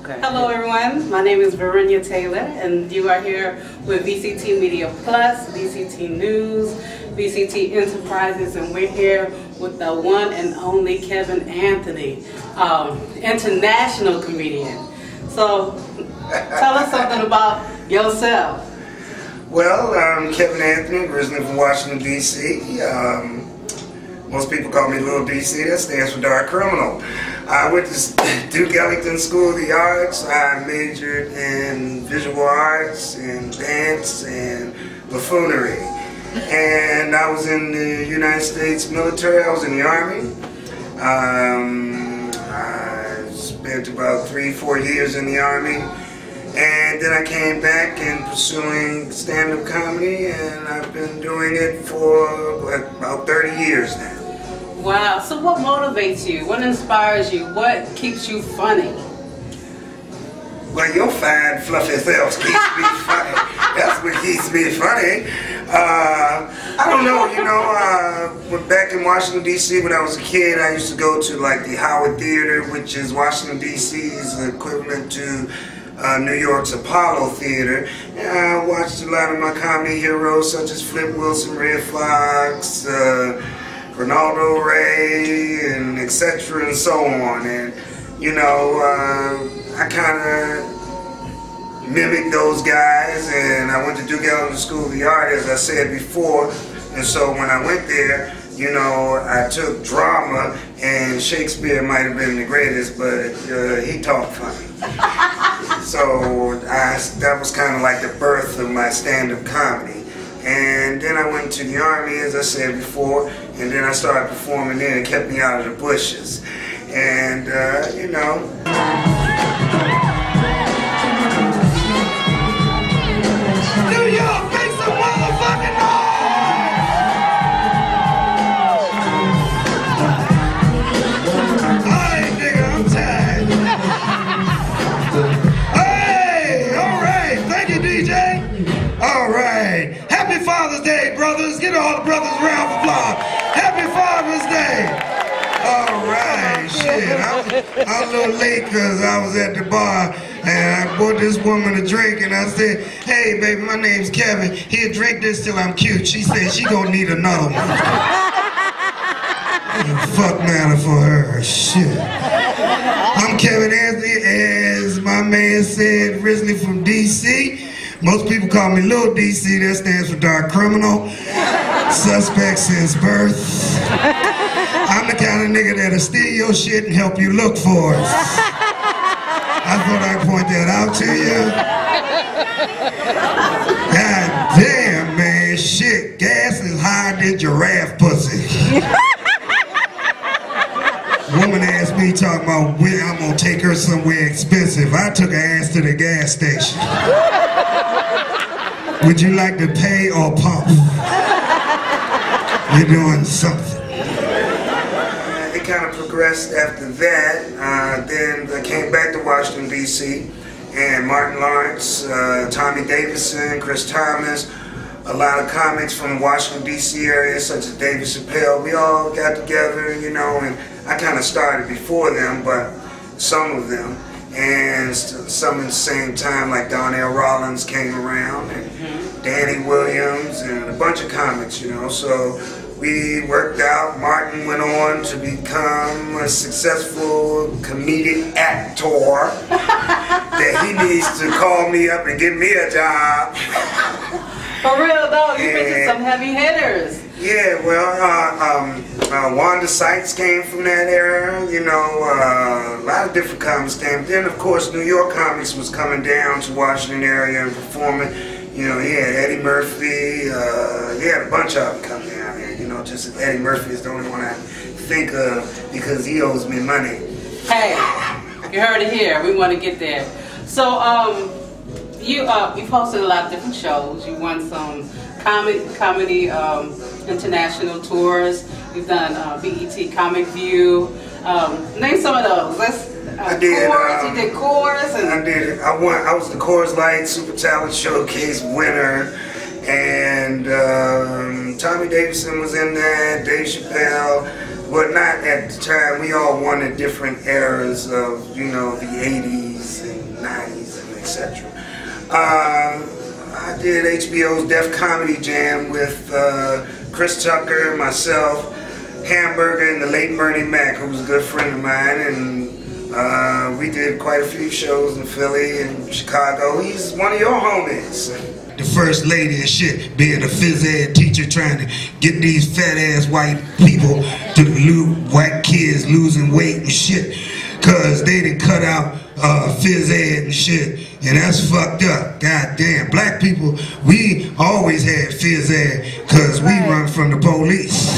Okay. Hello everyone, my name is Verinia Taylor and you are here with VCTMediaPlus, VCT News, VCT Enterprises, and we're here with the one and only Kevin Anthony, international comedian. So tell us something about yourself. Well, I'm Kevin Anthony, originally from Washington, D.C. Most people call me Little D.C. That stands for Dark Criminal. I went to Duke Ellington School of the Arts. I majored in visual arts and dance and buffoonery. And I was in the United States military. I was in the Army. I spent about 3-4 years in the Army. And then I came back and pursuing stand-up comedy, and I've been doing it for about 30 years now. Wow, so what motivates you? What inspires you? What keeps you funny? Well, your fine, fluffy self keeps me funny. That's what keeps me funny. I don't know, back in Washington, D.C. when I was a kid, I used to go to like the Howard Theater, which is Washington, D.C.'s equivalent to New York's Apollo Theater. And I watched a lot of my comedy heroes such as Flip Wilson, Red Fox, Ronaldo Ray, and etc. and so on. And you know, I kind of mimicked those guys, and I went to Duke Ellington School of the Arts, as I said before. And so when I went there, you know, I took drama, and Shakespeare might have been the greatest, but he talked funny. So that was kind of like the birth of my stand-up comedy. And then I went to the Army, as I said before, and then I started performing there and kept me out of the bushes. And, you know. New York, make some motherfucking noise! Alright, nigga, I'm tired. Hey, alright, thank you, DJ. Alright, happy Father's Day, brothers. Get all the brothers a round of applause. Happy Father's Day. Alright, shit, I'm a little late because I was at the bar and I bought this woman a drink and I said, hey baby, my name's Kevin. Here, drink this till I'm cute. She said she gonna need another one. Fuck matter for her, shit. I'm Kevin Anthony, as my man said, originally from D.C. Most people call me Little D.C., that stands for Dark Criminal. Suspect since birth. I'm the kind of nigga that'll steal your shit and help you look for it. I thought I'd point that out to you. God damn, man, shit, gas is higher than giraffe pussy. Woman asked me, talking about where I'm gonna take her somewhere expensive. I took her ass to the gas station. Would you like to pay or pump? You're doing something. It kind of progressed after that. Then I came back to Washington, D.C. and Martin Lawrence, Tommy Davidson, Chris Thomas, a lot of comics from the Washington, D.C. area, such as David Chappelle. We all got together, you know, and I kind of started before them, but some of them. And some at the same time, like Donnell Rollins came around, and Danny Williams, and a bunch of comics, you know. So we worked out. Martin went on to become a successful comedic actor that he needs to call me up and give me a job. For real though, you mentioned some heavy hitters. Yeah, well, Wanda Sykes came from that era, you know, a lot of different comics came. Then, of course, New York comics was coming down to Washington area and performing. You know, he had Eddie Murphy, he had a bunch of them come down here, you know, just Eddie Murphy is the only one I think of because he owes me money. Hey, you heard it here, we want to get there. So, you've hosted a lot of different shows. You won some comedy international tours. You've done BET Comic View. Name some of those. I did. You did Coors. And I did. I was the Coors Light Super Talent Showcase winner, and Tommy Davidson was in that. Dave Chappelle. But not at the time. We all won at different eras of, you know, the 80s and 90s and etc. I did HBO's Def Comedy Jam with Chris Tucker, myself, Hamburger, and the late Bernie Mac, who was a good friend of mine, and we did quite a few shows in Philly and Chicago. He's one of your homies. The first lady and shit, being a phys ed teacher trying to get these fat ass white people white kids losing weight and shit, cause they didn't cut out phys ed and shit, and that's fucked up. God damn, black people, we always had phys ed cause we run from the police.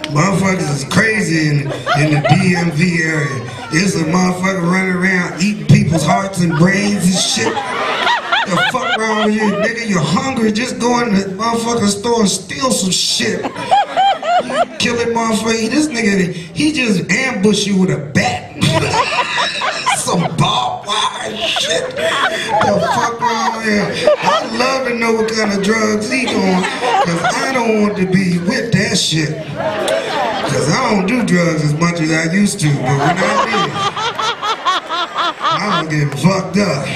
Motherfuckers is crazy in the DMV area. It's a motherfucker running around eating people's hearts and brains and shit. The fuck wrong with you, nigga? You're hungry, just go in the motherfucking store and steal some shit. Kill it, motherfucker. This nigga, he just ambush you with a bat. Some barbed wire shit. The fuck wrong with him? I'd love to know what kind of drugs he doing, cause I don't want to be with that shit. Cause I don't do drugs as much as I used to, but when I did, I was getting fucked up.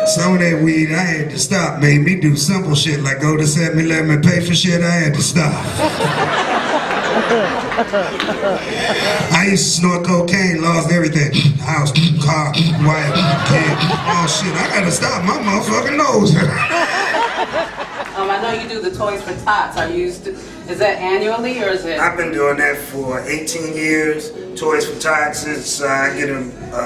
Some of that weed I had to stop, made me do simple shit like go to 7-Eleven and pay for shit. I had to stop. I used to snort cocaine, lost everything. House, car, wife, kid, all shit. I gotta stop my motherfucking nose. I know you do the Toys for Tots. Is that annually or is it? I've been doing that for 18 years. Toys for Tots. I get a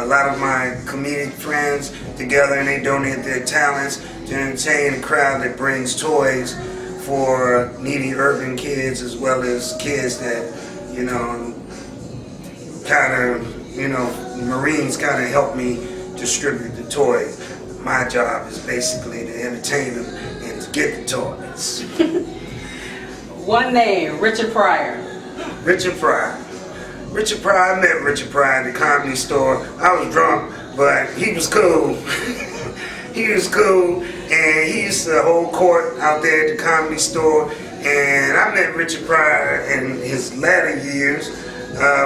lot of my comedic friends together and they donate their talents to entertain a crowd that brings toys for needy urban kids as well as kids that, you know, kind of, you know, Marines kind of help me distribute the toys. My job is basically to entertain them and to get the toys. One name, Richard Pryor. Richard Pryor. Richard Pryor, I met Richard Pryor at the Comedy Store. I was drunk, but he was cool. He was cool, and he used to hold court out there at the Comedy Store. And I met Richard Pryor in his latter years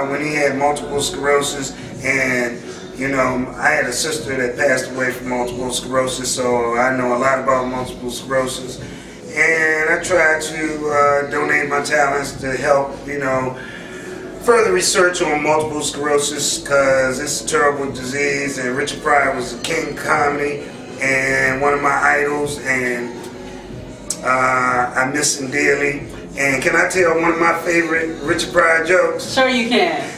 when he had multiple sclerosis. And you know, I had a sister that passed away from multiple sclerosis, so I know a lot about multiple sclerosis. And I try to donate my talents to help, you know, further research on multiple sclerosis, because it's a terrible disease, and Richard Pryor was a king of comedy and one of my idols, and I miss him dearly. And can I tell one of my favorite Richard Pryor jokes? Sure you can.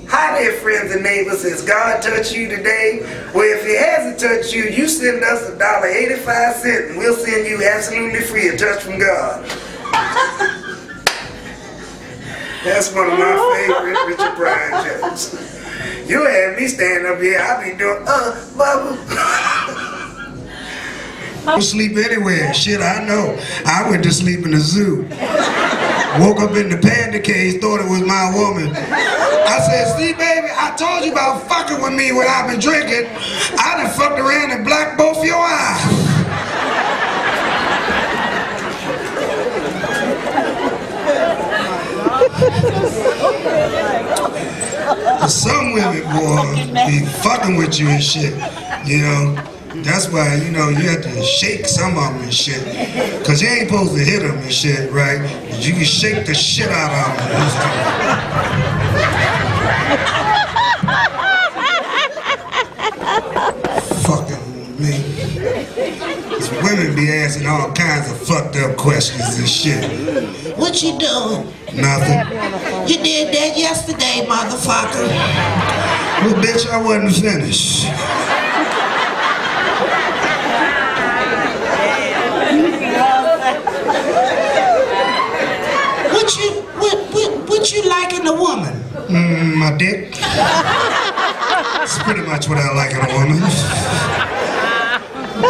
Hi there, friends and neighbors. Has God touched you today? Well, if He hasn't touched you, you send us $1.85 and we'll send you absolutely free a touch from God. That's one of my favorite Richard Pryor jokes. You have me stand up here, I'll be doing, Bubba. I sleep anywhere. Shit, I know. I went to sleep in the zoo. Woke up in the panda cage, thought it was my woman. I said, see, baby, I told you about fucking with me when I've been drinking. I done fucked around and blacked both your eyes. Some women, boy, be fucking with you and shit, you know. That's why, you know, you have to shake some of them and shit. Because you ain't supposed to hit them and shit, right? But you can shake the shit out of them. Fucking me. These women be asking all kinds of fucked up questions and shit. What you doing? Nothing. You did that yesterday, motherfucker. Well, bitch, I wasn't finished. What you like in a woman? My dick. That's pretty much what I like in a woman.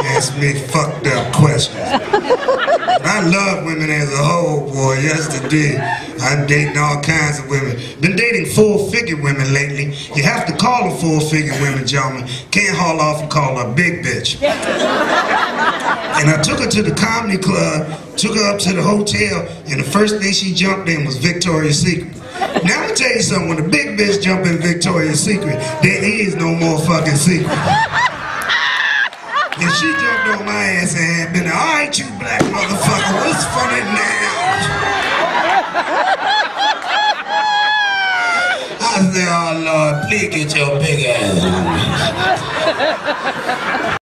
Ask me fucked up questions. I love women as a whole, boy. Yesterday, I'm dating all kinds of women. Been dating full-figure women lately. You have to call them full-figure women, gentlemen. Can't haul off and call her a big bitch. And I took her to the comedy club, took her up to the hotel, and the first thing she jumped in was Victoria's Secret. Now I'm gonna tell you something, when a big bitch jump in Victoria's Secret, there is no more fucking secret. And she jumped on my ass and had been, alright you black motherfucker, what's funny now? I said, oh Lord, please get your big ass on me.